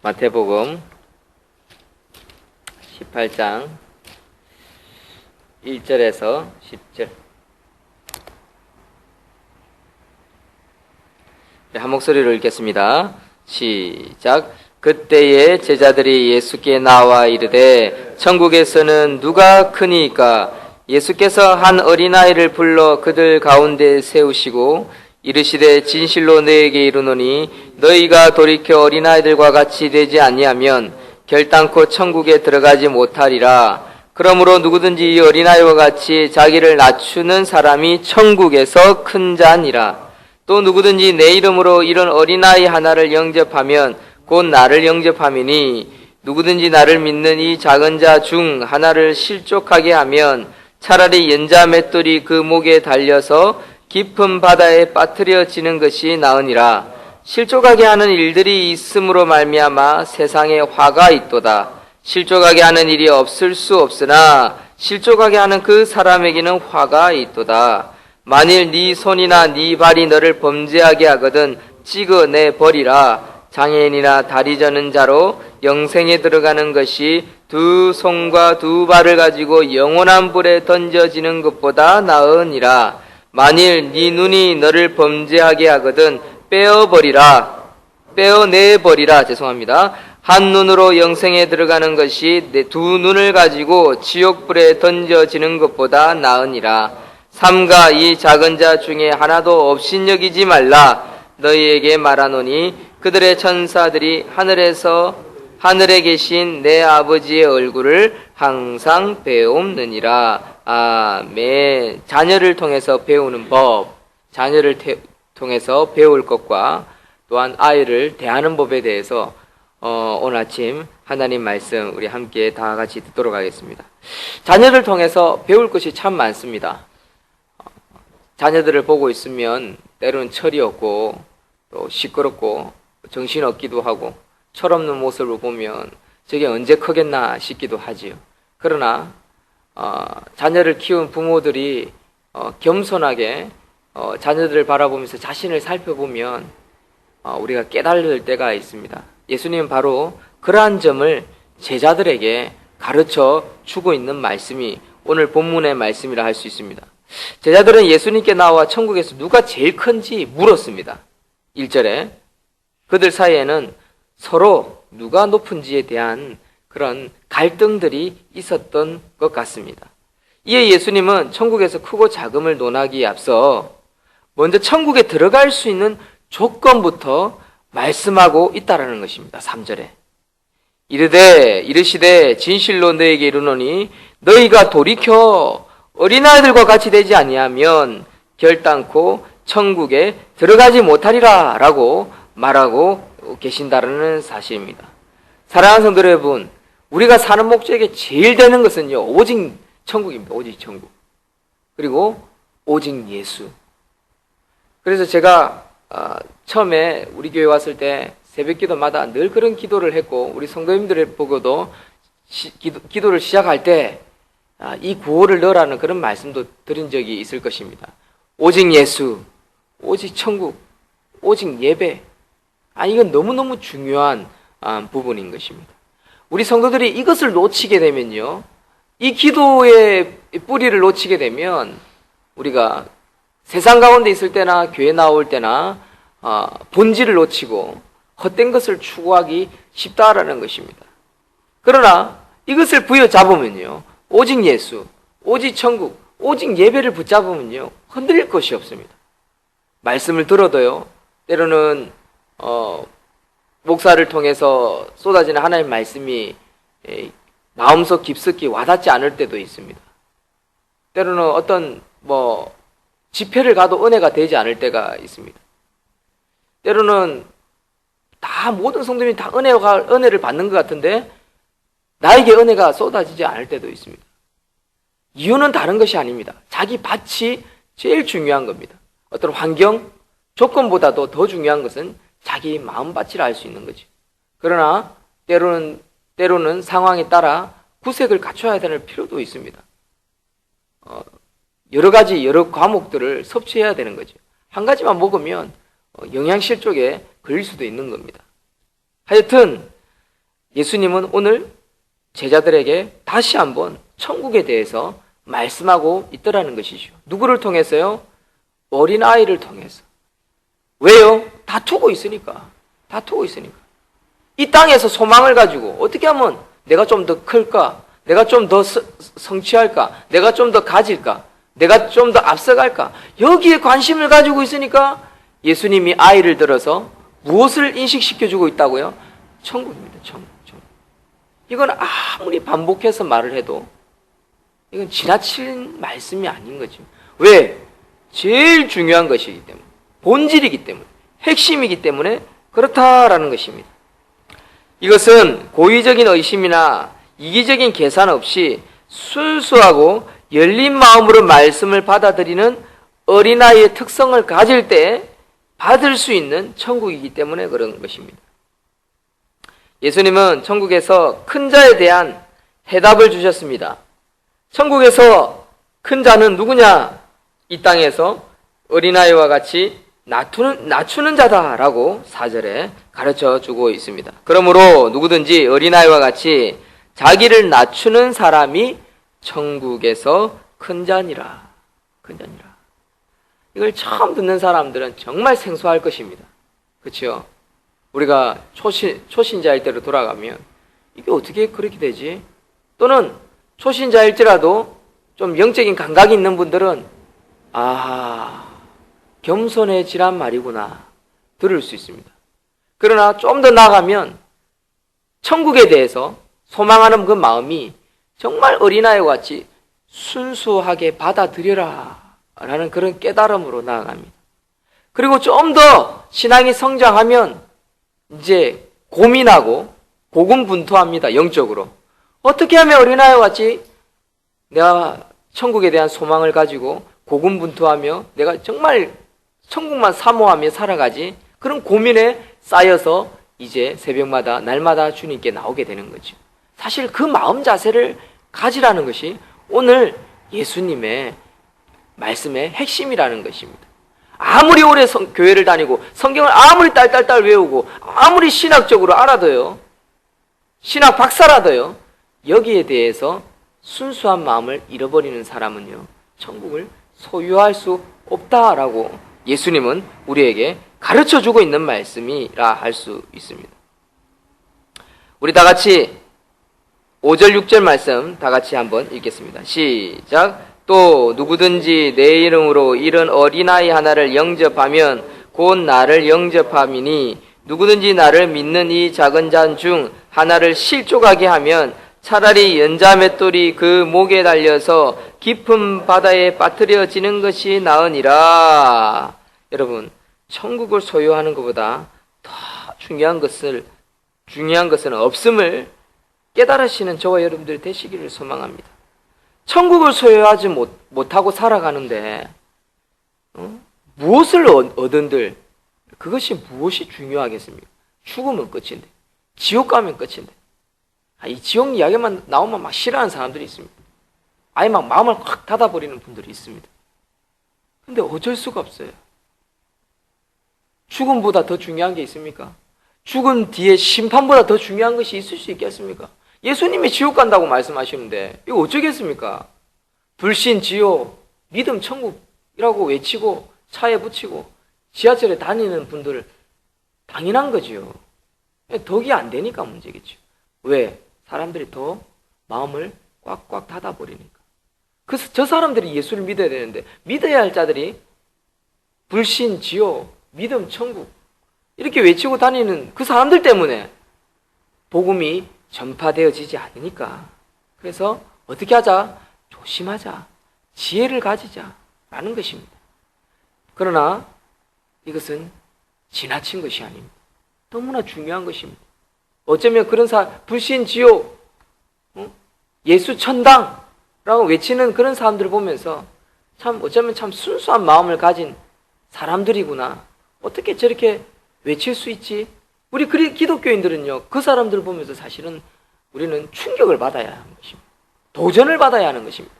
마태복음 18장 1절에서 10절. 한 목소리로 읽겠습니다. 시작. 그때에 제자들이 예수께 나와 이르되 천국에서는 누가 크니까? 예수께서 한 어린아이를 불러 그들 가운데 세우시고 이르시되 진실로 너희에게 이르노니 너희가 돌이켜 어린아이들과 같이 되지 아니하면 결단코 천국에 들어가지 못하리라. 그러므로 누구든지 이 어린아이와 같이 자기를 낮추는 사람이 천국에서 큰 자니라. 또 누구든지 내 이름으로 이런 어린아이 하나를 영접하면 곧 나를 영접함이니 누구든지 나를 믿는 이 작은 자 중 하나를 실족하게 하면 차라리 연자 맷돌이 그 목에 달려서 깊은 바다에 빠뜨려지는 것이 나으니라. 실족하게 하는 일들이 있음으로 말미암아 세상에 화가 있도다. 실족하게 하는 일이 없을 수 없으나 실족하게 하는 그 사람에게는 화가 있도다. 만일 네 손이나 네 발이 너를 범죄하게 하거든 찍어내 버리라. 장애인이나 다리 저는 자로 영생에 들어가는 것이 두 손과 두 발을 가지고 영원한 불에 던져지는 것보다 나으니라. 만일 네 눈이 너를 범죄하게 하거든 빼어내버리라. 한 눈으로 영생에 들어가는 것이 내 두 눈을 가지고 지옥불에 던져지는 것보다 나으니라. 삼가 이 작은 자 중에 하나도 업신여기지 말라. 너희에게 말하노니 그들의 천사들이 하늘에 계신 내 아버지의 얼굴을 항상 배움느니라. 아멘. 자녀를 통해서 배우는 법, 자녀를 통해서 배울 것과 또한 아이를 대하는 법에 대해서 오늘 아침 하나님 말씀 우리 함께 다 같이 듣도록 하겠습니다. 자녀를 통해서 배울 것이 참 많습니다. 자녀들을 보고 있으면 때로는 철이 없고 또 시끄럽고 정신없기도 하고 철없는 모습을 보면 저게 언제 크겠나 싶기도 하지요. 그러나 자녀를 키운 부모들이 겸손하게 자녀들을 바라보면서 자신을 살펴보면 우리가 깨달을 때가 있습니다. 예수님은 바로 그러한 점을 제자들에게 가르쳐 주고 있는 말씀이 오늘 본문의 말씀이라 할 수 있습니다. 제자들은 예수님께 나와 천국에서 누가 제일 큰지 물었습니다. 1절에 그들 사이에는 서로 누가 높은지에 대한 그런 갈등들이 있었던 것 같습니다. 이에 예수님은 천국에서 크고 작음을 논하기에 앞서 먼저 천국에 들어갈 수 있는 조건부터 말씀하고 있다라는 것입니다. 3절에 이르시되 진실로 너에게 이르노니 너희가 돌이켜 어린아이들과 같이 되지 아니하면 결단코 천국에 들어가지 못하리라 라고 말하고 계신다라는 사실입니다. 사랑하는 성도 여러분, 우리가 사는 목적에 제일 되는 것은요, 오직 천국입니다. 오직 천국. 그리고 오직 예수. 그래서 제가 처음에 우리 교회 왔을 때 새벽 기도마다 늘 그런 기도를 했고 우리 성도님들을 보고도 기도를 시작할 때 이 구호를 넣으라는 그런 말씀도 드린 적이 있을 것입니다. 오직 예수, 오직 천국, 오직 예배. 이건 너무너무 중요한 부분인 것입니다. 우리 성도들이 이것을 놓치게 되면요, 이 기도의 뿌리를 놓치게 되면 우리가 세상 가운데 있을 때나 교회 나올 때나 본질을 놓치고 헛된 것을 추구하기 쉽다라는 것입니다. 그러나 이것을 부여잡으면요, 오직 예수, 오직 천국, 오직 예배를 붙잡으면요, 흔들릴 것이 없습니다. 말씀을 들어도요, 때로는 목사를 통해서 쏟아지는 하나님의 말씀이 마음속 깊숙이 와닿지 않을 때도 있습니다. 때로는 어떤 집회를 가도 은혜가 되지 않을 때가 있습니다. 때로는 모든 성도님이 다 은혜를 받는 것 같은데 나에게 은혜가 쏟아지지 않을 때도 있습니다. 이유는 다른 것이 아닙니다. 자기 밭이 제일 중요한 겁니다. 어떤 환경, 조건보다도 더 중요한 것은 자기 마음밭이라 할 수 있는 거죠. 그러나 때로는 상황에 따라 구색을 갖춰야 될 필요도 있습니다. 여러 과목들을 섭취해야 되는 거죠. 한 가지만 먹으면 영양실족에 걸릴 수도 있는 겁니다. 하여튼 예수님은 오늘 제자들에게 다시 한번 천국에 대해서 말씀하고 있더라는 것이죠. 누구를 통해서요? 어린아이를 통해서. 왜요? 다투고 있으니까. 다투고 있으니까. 이 땅에서 소망을 가지고 어떻게 하면 내가 좀 더 클까? 내가 좀 더 성취할까? 내가 좀 더 가질까? 내가 좀 더 앞서갈까? 여기에 관심을 가지고 있으니까 예수님이 아이를 들어서 무엇을 인식시켜주고 있다고요? 천국입니다. 천국. 이건 아무리 반복해서 말을 해도 이건 지나칠 말씀이 아닌 거죠. 왜? 제일 중요한 것이기 때문에, 본질이기 때문에, 핵심이기 때문에 그렇다라는 것입니다. 이것은 고의적인 의심이나 이기적인 계산 없이 순수하고 열린 마음으로 말씀을 받아들이는 어린아이의 특성을 가질 때 받을 수 있는 천국이기 때문에 그런 것입니다. 예수님은 천국에서 큰 자에 대한 해답을 주셨습니다. 천국에서 큰 자는 누구냐? 이 땅에서 어린아이와 같이 낮추는 자다라고 4절에 가르쳐 주고 있습니다. 그러므로 누구든지 어린아이와 같이 자기를 낮추는 사람이 천국에서 큰 자니라. 큰 자니라. 이걸 처음 듣는 사람들은 정말 생소할 것입니다. 그렇죠? 우리가 초신자일 때로 돌아가면 이게 어떻게 그렇게 되지? 또는 초신자일지라도 좀 영적인 감각이 있는 분들은 겸손해지란 말이구나 들을 수 있습니다. 그러나 좀 더 나아가면 천국에 대해서 소망하는 그 마음이 정말 어린아이와 같이 순수하게 받아들여라 라는 그런 깨달음으로 나아갑니다. 그리고 좀 더 신앙이 성장하면 이제 고민하고 고군분투합니다. 영적으로. 어떻게 하면 어린아이와 같이 내가 천국에 대한 소망을 가지고 고군분투하며 내가 정말 천국만 사모하며 살아가지? 그런 고민에 쌓여서 이제 새벽마다 날마다 주님께 나오게 되는 거죠. 사실 그 마음 자세를 가지라는 것이 오늘 예수님의 말씀의 핵심이라는 것입니다. 아무리 오래 교회를 다니고 성경을 아무리 딸딸딸 외우고 아무리 신학적으로 알아도요, 신학 박사라도요, 여기에 대해서 순수한 마음을 잃어버리는 사람은요, 천국을 소유할 수 없다라고 예수님은 우리에게 가르쳐주고 있는 말씀이라 할 수 있습니다. 우리 다 같이 5절 6절 말씀 다 같이 한번 읽겠습니다. 시작. 또 누구든지 내 이름으로 이런 어린아이 하나를 영접하면 곧 나를 영접함이니 누구든지 나를 믿는 이 작은 잔 중 하나를 실족하게 하면 차라리 연자 맷돌이 그 목에 달려서 깊은 바다에 빠뜨려지는 것이 나으니라. 여러분, 천국을 소유하는 것보다 더 중요한 것은 없음을 깨달으시는 저와 여러분들이 되시기를 소망합니다. 천국을 소유하지 못하고 살아가는데 무엇을 얻은들 그것이 무엇이 중요하겠습니까? 죽으면 끝인데, 지옥 가면 끝인데, 이 지옥 이야기만 나오면 막 싫어하는 사람들이 있습니다. 아예 막 마음을 확 닫아버리는 분들이 있습니다. 근데 어쩔 수가 없어요. 죽음보다 더 중요한 게 있습니까? 죽음 뒤에 심판보다 더 중요한 것이 있을 수 있겠습니까? 예수님이 지옥 간다고 말씀하시는데 이거 어쩌겠습니까? 불신 지옥, 믿음 천국이라고 외치고 차에 붙이고 지하철에 다니는 분들을 당연한 거지요. 덕이 안 되니까 문제겠죠. 왜? 사람들이 더 마음을 꽉꽉 닫아버리니까. 그래서 저 사람들이 예수를 믿어야 되는데 믿어야 할 자들이 불신 지옥, 믿음 천국 이렇게 외치고 다니는 그 사람들 때문에 복음이 전파되어지지 않으니까. 그래서 어떻게 하자? 조심하자. 지혜를 가지자라는 것입니다. 그러나 이것은 지나친 것이 아닙니다. 너무나 중요한 것입니다. 어쩌면 그런 불신 지옥, 예수 천당라고 외치는 그런 사람들을 보면서 어쩌면 참 순수한 마음을 가진 사람들이구나. 어떻게 저렇게 외칠 수 있지? 우리 기독교인들은요, 그 사람들을 보면서 사실은 우리는 충격을 받아야 하는 것입니다. 도전을 받아야 하는 것입니다.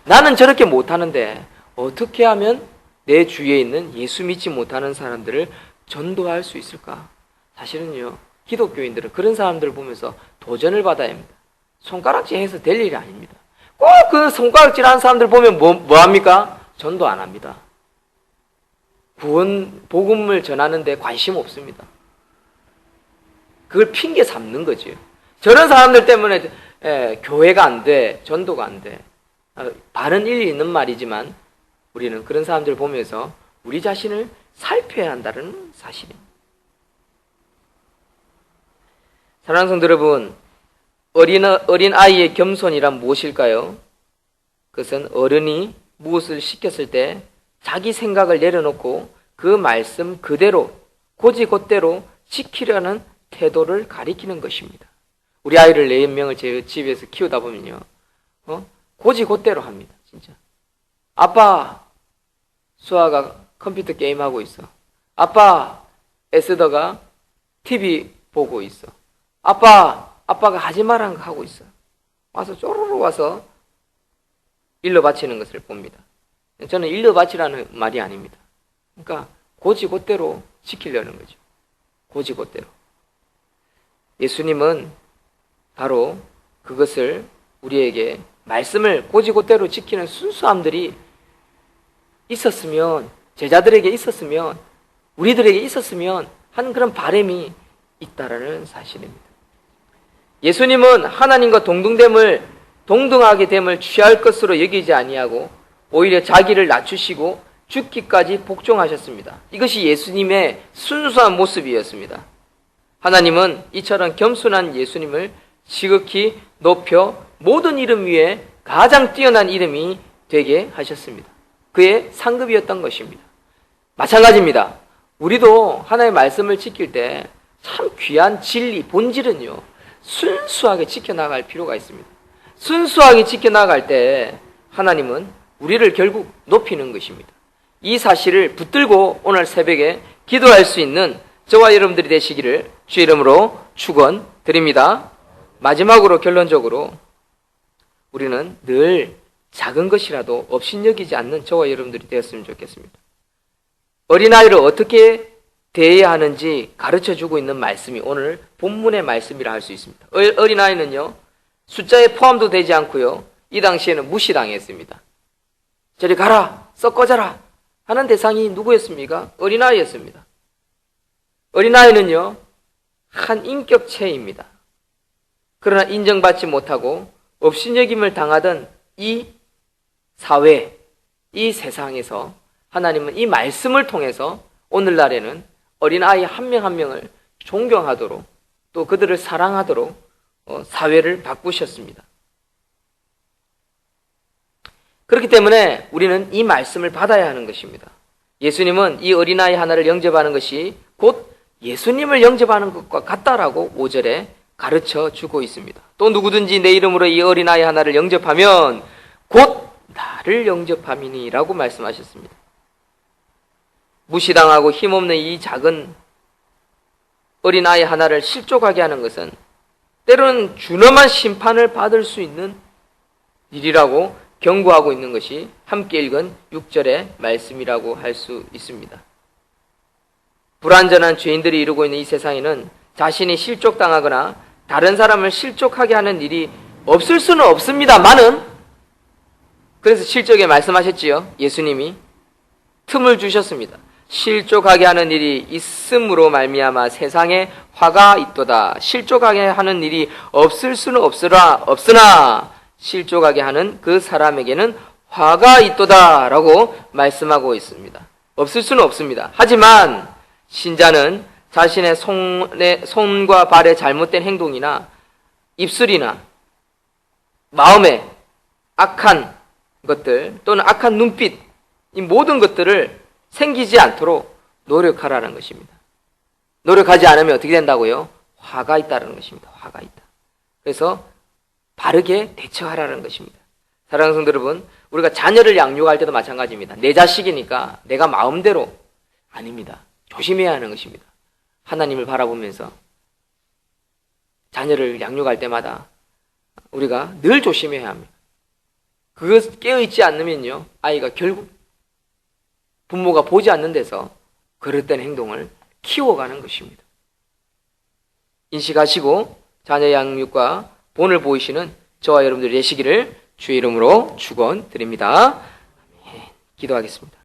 나는 저렇게 못하는데 어떻게 하면 내 주위에 있는 예수 믿지 못하는 사람들을 전도할 수 있을까? 사실은요, 기독교인들은 그런 사람들을 보면서 도전을 받아야 합니다. 손가락질 해서 될 일이 아닙니다. 꼭 그 손가락질 하는 사람들 보면 뭐 합니까? 전도 안 합니다. 복음을 전하는데 관심 없습니다. 그걸 핑계 삼는 거죠. 저런 사람들 때문에 교회가 안 돼, 전도가 안 돼. 바른 일리 있는 말이지만 우리는 그런 사람들을 보면서 우리 자신을 살펴야 한다는 사실입니다. 사랑하는 성도 여러분, 어린 아이의 겸손이란 무엇일까요? 그것은 어른이 무엇을 시켰을 때 자기 생각을 내려놓고 그 말씀 그대로 곧이곧대로 지키려는 태도를 가리키는 것입니다. 우리 아이를 4명을 제 집에서 키우다 보면요, 곧이곧대로 합니다. 진짜. 아빠, 수아가 컴퓨터 게임하고 있어. 아빠, 에스더가 TV 보고 있어. 아빠가 하지 말라는 거 하고 있어. 와서 쪼르르 와서 일러 바치는 것을 봅니다. 저는 일러 바치라는 말이 아닙니다. 그러니까 곧이곧대로 지키려는 거죠. 곧이곧대로. 예수님은 바로 그것을 우리에게 말씀을 곧이곧대로 지키는 순수함들이 있었으면, 제자들에게 있었으면, 우리들에게 있었으면 하는 그런 바람이 있다라는 사실입니다. 예수님은 하나님과 동등하게 됨을 취할 것으로 여기지 아니하고 오히려 자기를 낮추시고 죽기까지 복종하셨습니다. 이것이 예수님의 순수한 모습이었습니다. 하나님은 이처럼 겸손한 예수님을 지극히 높여 모든 이름 위에 가장 뛰어난 이름이 되게 하셨습니다. 그의 상급이었던 것입니다. 마찬가지입니다. 우리도 하나님의 말씀을 지킬 때 참 귀한 진리, 본질은요, 순수하게 지켜나갈 필요가 있습니다. 순수하게 지켜나갈 때 하나님은 우리를 결국 높이는 것입니다. 이 사실을 붙들고 오늘 새벽에 기도할 수 있는 저와 여러분들이 되시기를 주의 이름으로 축원드립니다. 마지막으로 결론적으로 우리는 늘 작은 것이라도 업신여기지 않는 저와 여러분들이 되었으면 좋겠습니다. 어린아이를 어떻게 대해야 하는지 가르쳐주고 있는 말씀이 오늘 본문의 말씀이라 할 수 있습니다. 어린아이는요, 숫자에 포함도 되지 않고요, 이 당시에는 무시당했습니다. 저리 가라, 썩 꺼져라 하는 대상이 누구였습니까? 어린아이였습니다. 어린아이는요, 한 인격체입니다. 그러나 인정받지 못하고 업신여김을 당하던 이 사회, 이 세상에서 하나님은 이 말씀을 통해서 오늘날에는 어린아이 한 명 한 명을 존경하도록 또 그들을 사랑하도록 사회를 바꾸셨습니다. 그렇기 때문에 우리는 이 말씀을 받아야 하는 것입니다. 예수님은 이 어린아이 하나를 영접하는 것이 곧 예수님을 영접하는 것과 같다라고 5절에 가르쳐 주고 있습니다. 또 누구든지 내 이름으로 이 어린아이 하나를 영접하면 곧 나를 영접함이니라고 말씀하셨습니다. 무시당하고 힘없는 이 작은 어린아이 하나를 실족하게 하는 것은 때로는 준엄한 심판을 받을 수 있는 일이라고 경고하고 있는 것이 함께 읽은 6절의 말씀이라고 할 수 있습니다. 불완전한 죄인들이 이루고 있는 이 세상에는 자신이 실족당하거나 다른 사람을 실족하게 하는 일이 없을 수는 없습니다만은, 그래서 실족에 말씀하셨지요. 예수님이 틈을 주셨습니다. 실족하게 하는 일이 있음으로 말미암아 세상에 화가 있도다. 실족하게 하는 일이 없을 수는 없으나 실족하게 하는 그 사람에게는 화가 있도다 라고 말씀하고 있습니다. 없을 수는 없습니다. 하지만 신자는 자신의 손과 발의 잘못된 행동이나 입술이나 마음의 악한 것들 또는 악한 눈빛, 이 모든 것들을 생기지 않도록 노력하라는 것입니다. 노력하지 않으면 어떻게 된다고요? 화가 있다는 것입니다. 화가 있다. 그래서 바르게 대처하라는 것입니다. 사랑하는 성도 여러분, 우리가 자녀를 양육할 때도 마찬가지입니다. 내 자식이니까 내가 마음대로 아닙니다. 조심해야 하는 것입니다. 하나님을 바라보면서 자녀를 양육할 때마다 우리가 늘 조심해야 합니다. 그것 깨어있지 않으면요, 아이가 결국 부모가 보지 않는 데서 그릇된 행동을 키워가는 것입니다. 인식하시고 자녀 양육과 본을 보이시는 저와 여러분들이 되시기를 주의 이름으로 축원드립니다. 기도하겠습니다.